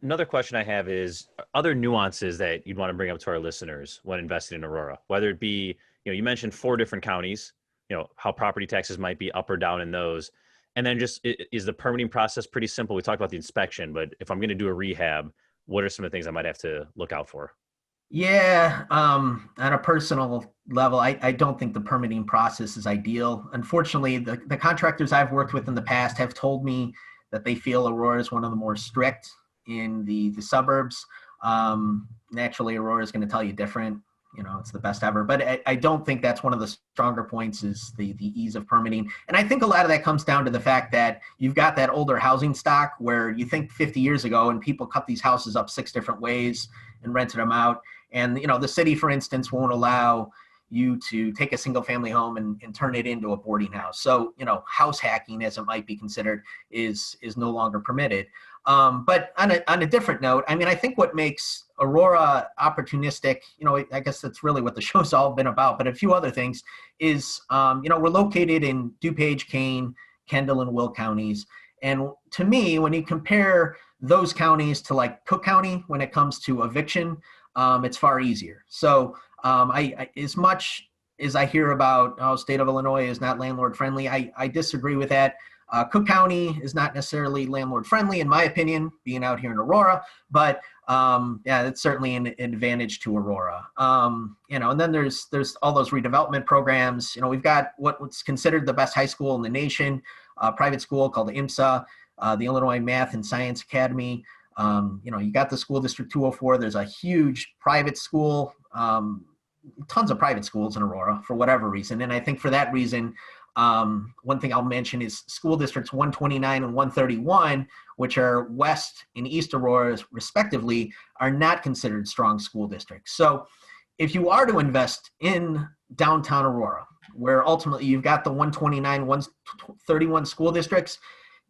another question I have is other nuances that you'd want to bring up to our listeners when investing in Aurora, whether it be, you mentioned 4 different counties, how property taxes might be up or down in those. And then just, is the permitting process pretty simple? We talked about the inspection, but if I'm going to do a rehab, what are some of the things I might have to look out for? Yeah, on a personal level, I don't think the permitting process is ideal. Unfortunately, the contractors I've worked with in the past have told me that they feel Aurora is one of the more strict in the suburbs. Naturally, Aurora is going to tell you different. It's the best ever. But I don't think that's one of the stronger points is the ease of permitting. And I think a lot of that comes down to the fact that you've got that older housing stock where you think 50 years ago and people cut these houses up 6 different ways and rented them out. And, the city, for instance, won't allow you to take a single family home and turn it into a boarding house. So, house hacking, as it might be considered, is no longer permitted. But on a different note, I think what makes Aurora opportunistic, I guess that's really what the show's all been about, but a few other things is, we're located in DuPage, Kane, Kendall, and Will counties. And to me, when you compare those counties to like Cook County, when it comes to eviction, it's far easier. So I as much as I hear about state of Illinois is not landlord friendly, I disagree with that. Cook County is not necessarily landlord friendly, in my opinion, being out here in Aurora, but yeah, it's certainly an advantage to Aurora. And then there's all those redevelopment programs. We've got what's considered the best high school in the nation, private school called the 𝗬𝗃𝗃, the Illinois Math and Science Academy. You got the school district 204. There's a huge private school, tons of private schools in Aurora for whatever reason. And I think for that reason, one thing I'll mention is school districts 129 and 131, which are West and East Aurora respectively, are not considered strong school districts. So if you are to invest in downtown Aurora, where ultimately you've got the 129, 131 school districts,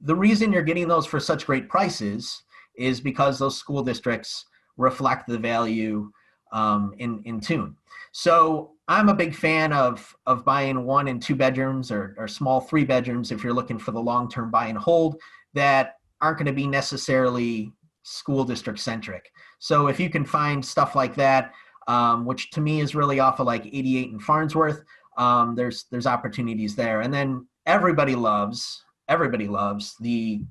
the reason you're getting those for such great prices is because those school districts reflect the value in tune. So I'm a big fan of buying 1 and 2 bedrooms or small 3 bedrooms if you're looking for the long-term buy and hold that aren't going to be necessarily school district centric. So if you can find stuff like that, which to me is really off of like 88 and Farnsworth, there's opportunities there. And then everybody loves the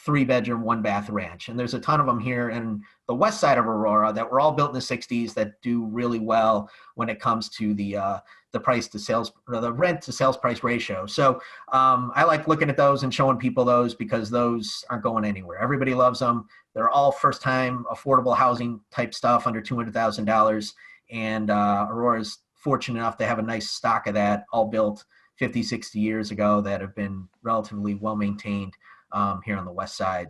3-bedroom, 1-bath ranch. And there's a ton of them here in the west side of Aurora that were all built in the 60s that do really well when it comes to the price to sales, or the rent to sales price ratio. So I like looking at those and showing people those because those aren't going anywhere. Everybody loves them. They're all first time affordable housing type stuff under $200,000. And Aurora's fortunate enough to have a nice stock of that, all built 50, 60 years ago, that have been relatively well maintained here on the west side.